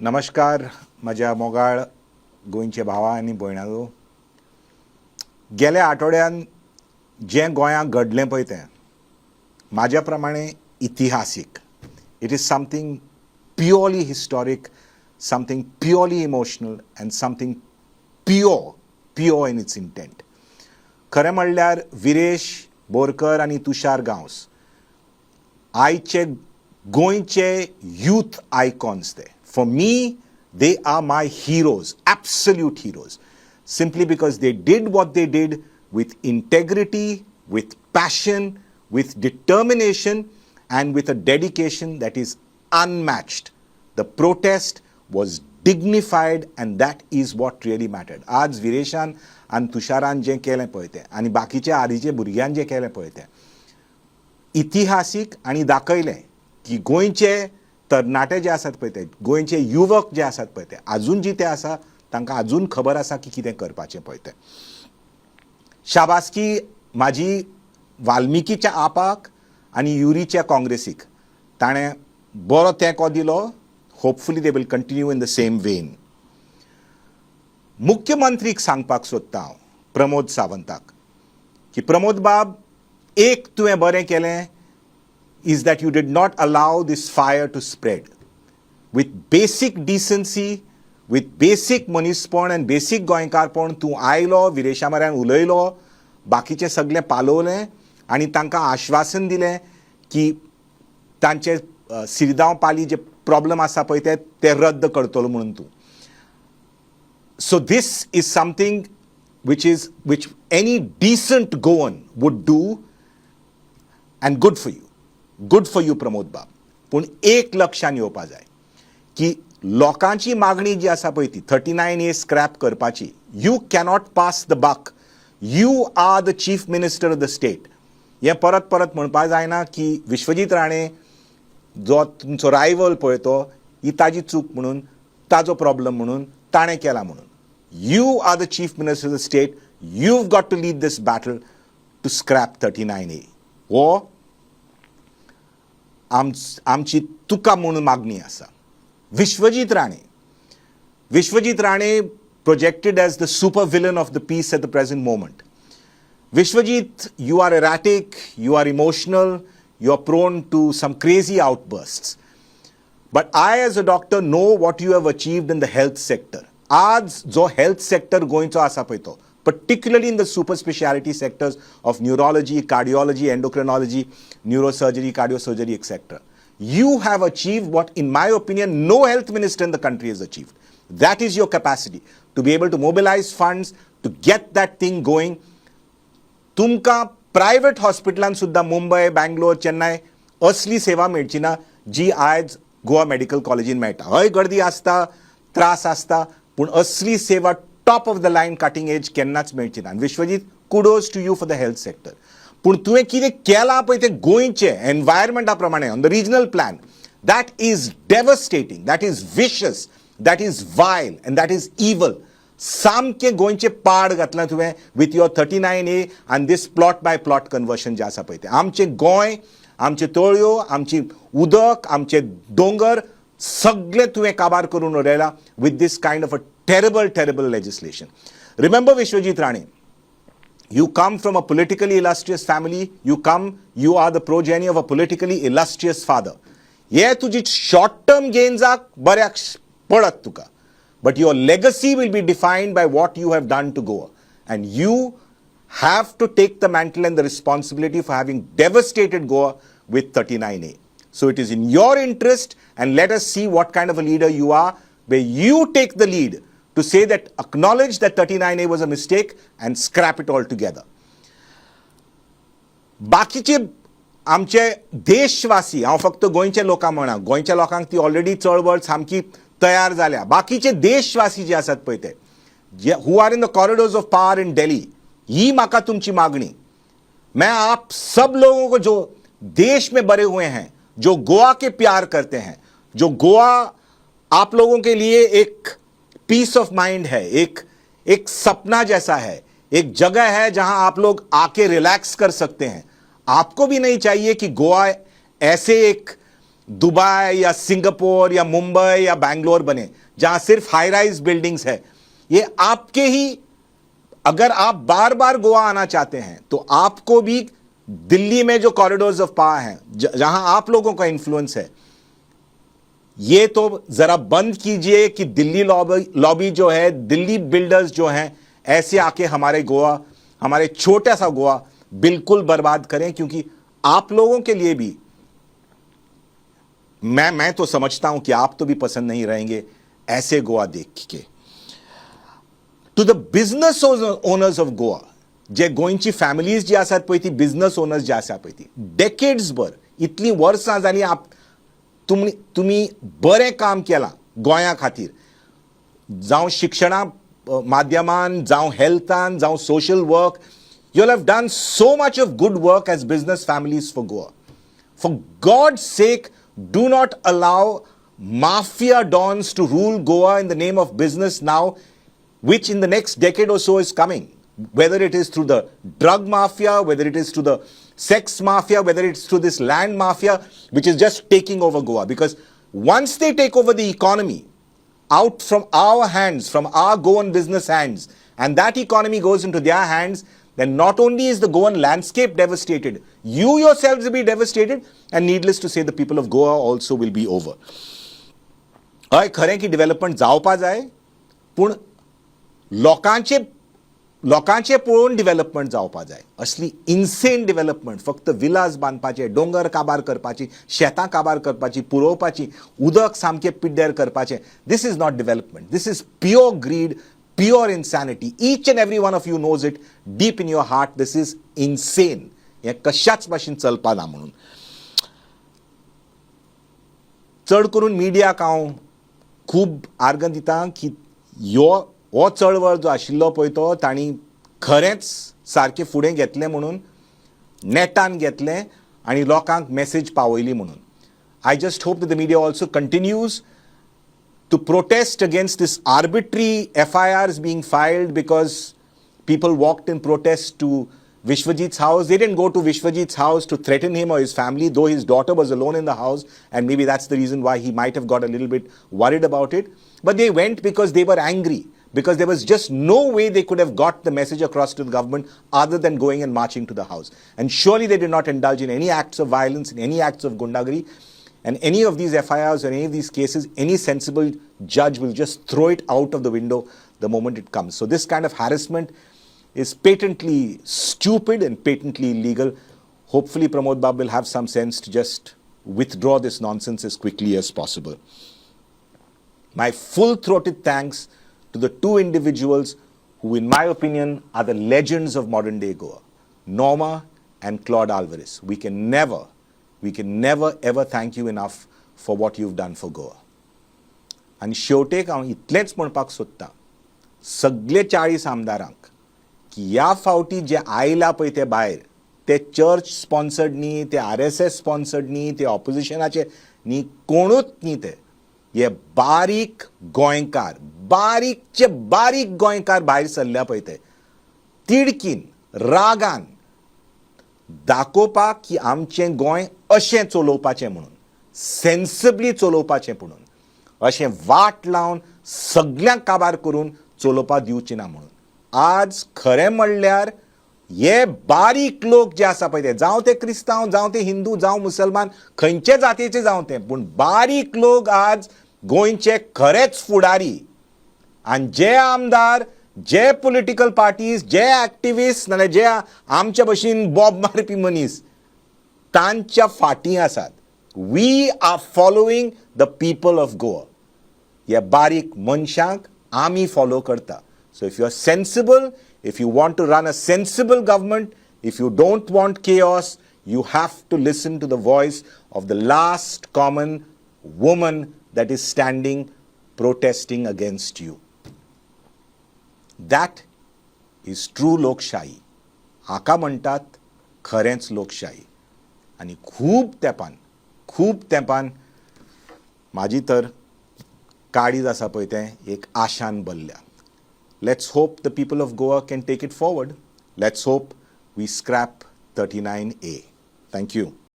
नमस्कार म्हज्या मोगाळ गोंयचे भावा आनी भयणांनो. गेल्या आठवड्यान जें गोंयांत घडलें पळय तें म्हाज्या प्रमाणे इतिहासीक. It is something purely historic, something purely emotional and something pure in its intent. खरें म्हणल्यार विरेश बोरकर आनी तुषार गांवस आयचे गोंयचे यूथ आयकॉन्स ते. For me, they are my heroes, absolute heroes, simply because they did what they did with integrity, with passion, with determination, and with a dedication that is unmatched. The protest was dignified, and that is what really mattered. आज विरेशान आनी तुषारान जें केलें पळय तें आनी बाकीच्या आदींचे भुरग्यान जें केलें पळय तें इतिहासीक आनी दाखयलें की गोंयचे तरणाटे जे आसात पळय ते, गोंयचे युवक जे आसात पळय ते, आजून जिते आसा तांकां आजून खबर आसा की कितें करपाचें पळय तें. शाबासकी म्हाजी वाल्मिकीच्या आपाक आनी युरीच्या काँग्रेसीक. ताणें बरो तेंको दिलो. Hopefully they will continue in the same when. मुख्यमंत्रीक सांगपाक सोदता हांव प्रमोद सावंताक की प्रमोद बाब, एक तुवें बरें केलें is that you did not allow this fire to spread. With basic decency, with basic मनीसपण and basic गोंयकारपण तूं आयलो, विरेशा म्हऱ्यान उलयलो, बाकीचें सगळें पालोवलें आनी तांकां आश्वासन दिलें की तांचे सिरदांव पाली जे प्रॉब्लम आसा पळय ते रद्द करतलो म्हणून तूं. So this is something which any decent Goan would do, and good for you. Good for you Pramod बाब. पूण एक लक्षान येवपा जाय की लोकांची मागणी जी आसा पळय ती 39A स्क्रॅप करपाची, you cannot pass the buck. You are the chief minister of the state. हें परत परत म्हणपा जायना की विश्वजीत राणे जो तुमचो रायवल पळय तो, ही ताजी चूक म्हणून, ताजो प्रॉब्लम म्हणून, ताणें केला म्हणून. You are the chief minister of the state. You have got to lead these battle to scrap 39A. हो आमची तुका म्हणून मागणी आसा. Vishwajeet Rane projected as the super villain of the piece at the present moment. Vishwajit, you are erratic, you are emotional, you are prone to some crazy outbursts. But I as a doctor know what you have achieved in the health sector. आज जो health sector गोंयचो आसा पळय तो, particularly in the super speciality sectors of neurology, cardiology, endocrinology, neurosurgery, cardiosurgery, etc. You have achieved what, in my opinion, no health minister in the country has achieved. That is your capacity to be able to mobilize funds, to get that thing going. तुमकां private हॉस्पिटलान सुद्दां मुंबय, बँगलोर, चेन्नय असली सेवा मेळची ना जी आयज Goa medical कॉलेजीन मेळटा. हय गर्दी आसता, त्रास आसता, पूण असली सेवा top of the line cutting edge केन्नाच मेळची ना. Vishwajit, kudos to you for the health sector. पूण तुवें कितें केलां पळय तें गोंयचे एनवायरमेंटा प्रमाणे on the regional plan, that is devastating, that is vicious, that is vile and that is evil. सामकें गोंयचें पाड घातलां तुवें विथ युअर 39A आनी this plot by plot conversion जें आसा पळय तें. आमचें गोंय, आमच्यो तळयो, आमची उदक, आमचे दोंगर सगळें तुवें काबार करून उडयलां with this kind of a terrible legislation. Remember, Vishwajit Rane, you come from a politically illustrious family. You are the progeny of a politically illustrious father. Ye tuji short-term gains are baryak padat tuka. But your legacy will be defined by what you have done to Goa. And you have to take the mantle and the responsibility for having devastated Goa with 39A. So it is in your interest, and let us see what kind of a leader you are, where you take the lead to say that, acknowledge that 39A was a mistake and scrap it all together. बाकीचे आमचे देशवासी, हांव फक्त गोंयचे लोकांक म्हणा, गोंयच्या लोकांक ती ऑलरेडी चळवळ सामकी तयार जाल्या. बाकीचे देशवासी जे आसात पळय ते, who are in the corridors of power in Delhi, ही म्हाका तुमची मागणी. मैं आप सब लोगों को जो देश में बरे हुए हैं, जो गोवा के प्यार करते हैं, जो गोवा आप लोगों के लिए एक पीस ऑफ माइंड है, एक सपना जैसा है, एक जगह है जहां आप लोग आके रिलैक्स कर सकते हैं. आपको भी नहीं चाहिए कि गोवा ऐसे एक दुबई या सिंगापुर या मुंबई या बैंगलोर बने, जहां सिर्फ हाई राइज बिल्डिंग्स है। ये आपके ही, अगर आप बार बार गोवा आना चाहते हैं तो आपको भी दिल्ली में जो कॉरिडोर्स ऑफ पावर हैं, जहां आप लोगों का इन्फ्लुएंस है, ये तो जरा बंद कीजिए कि दिल्ली लॉबी जो है, दिल्ली बिल्डर्स जो हैं, ऐसे आके हमारे गोवा, हमारे छोटा सा गोवा बिल्कुल बर्बाद करें। क्योंकि आप लोगों के लिए भी, मैं तो समझता हूं कि आप तो भी पसंद नहीं रहेंगे ऐसे गोवा देख के। To the business owners of Goa, जे गोंयची फॅमिलीज जी आसात पळय ती, बिझनेस ओनर्स जे आसा पळय ती, डेकेड्स भर, इतली वर्सां जाली, तुम्ही बरें काम केलां गोंया खातीर, जावं शिक्षणा माध्यमान, जावं हेल्थान, जावं social work. You'll have done so much of good work as business families for Goa. For God's sake, do not allow mafia dons to rule Goa in the name of business now, which in the next decade or so is coming. Whether it is through the drug mafia, whether it is through the sex mafia, whether it's through this land mafia, which is just taking over Goa. Because once they take over the economy out from our hands, from our Goan business hands, and that economy goes into their hands, then not only is the Goan landscape devastated, you yourselves will be devastated, and needless to say, the people of Goa also will be over. हय खरें की development जावपा जाय, पूण लोकांचे पळोवन development जावपा जाय. असली इन्सेन डेव्हलपमेंट, फक्त विलास बांदपाचे, डोंगर काबार करपाची, शेतां काबार करपाची, पुरोवपाची, उदक सामकें पिड्ड्यार करपाचें, this is not development. This is pure greed, pure insanity. Each and every one of you knows it deep in your heart. This is insane. हे कशाच भाशेन चलपा ना म्हणून. चड करून मिडियाक हांव खूब आर्गां दितां की हो चळवळ जो आशिल्लो पळय तो तांणी खरेंच सारकें फुडें घेतलें म्हणून, नेटान घेतलें आनी लोकांक मेसेज पावयली म्हणून. I just hope that the media also continues to protest against this arbitrary FIRs being filed because people walked in protest to Vishwajit's house. They didn't go to Vishwajit's house to threaten him or his family, though his daughter was alone in the house, and maybe that's the reason why he might have got a little bit worried about it. But they went because they were angry, because there was just no way they could have got the message across to the government other than going and marching to the house. And surely they did not indulge in any acts of violence, in any acts of gundagari. And any of these FIRs or any of these cases, any sensible judge will just throw it out of the window the moment it comes. So this kind of harassment is patently stupid and patently illegal. Hopefully Pramod Babu will have some sense to just withdraw this nonsense as quickly as possible. My full-throated thanks to the two individuals who, in my opinion, are the legends of modern day Goa, Norma and Claude Alvarez. We can never ever thank you enough for what you've done for Goa. आणि शेवटेक हांव इतलेंच म्हणपाक सोदतां सगळे 40 आमदारांक की ह्या फावटी जे आयला पळय ते भायर, ते चर्च स्पॉन्सर्ड न्ही, ते RSS स्पॉन्सर्ड न्ही, ते ऑपोजिशनाचे न्ही, कोणूच न्ही. ते हे बारीक गोंयकार, बारीकचे बारीक गोंयकार भायर सरल्या पळय ते, तिडकीन रागान दाखोवपाक की आमचें गोंय अशें चलोवपाचें म्हणून, सेन्सिबली चलोवपाचें म्हणून, अशें वाट लावन सगळ्यांक काबार करून चलोवपाक दिवचें ना म्हणून. आज खरें म्हणल्यार हे बारीक लोक जे आसा पळय ते, जावं ते क्रिस्तांव, जावं ते हिंदू, जावं मुसलमान, खंयचे जातीचे जावं ते, पूण बारीक लोक आज गोंयचे खरेच फुडारी. आनी जे आमदार, जे पॉलिटिकल पार्टीज, जे एक्टिविस्ट नाल्यार जे आमच्या भशेन बॉब मारपी मनीस तांच्या फाटीं आसात. We are following the people of Goa. ह्या बारीक मनशांक आमी फॉलो करता. So if you are sensible, if you want to run a sensible government, if you don't want chaos, you have to listen to the voice of the last common woman that is standing protesting against you. That is true लोकशाही. हाका म्हणटात खरेंच लोकशाही. आणि खूब तेंपान माझी तर काळीज आसा पळय तें एक आशान भरल्या. Let's hope the people of Goa can take it forward. Let's hope we scrap 39A. Thank you.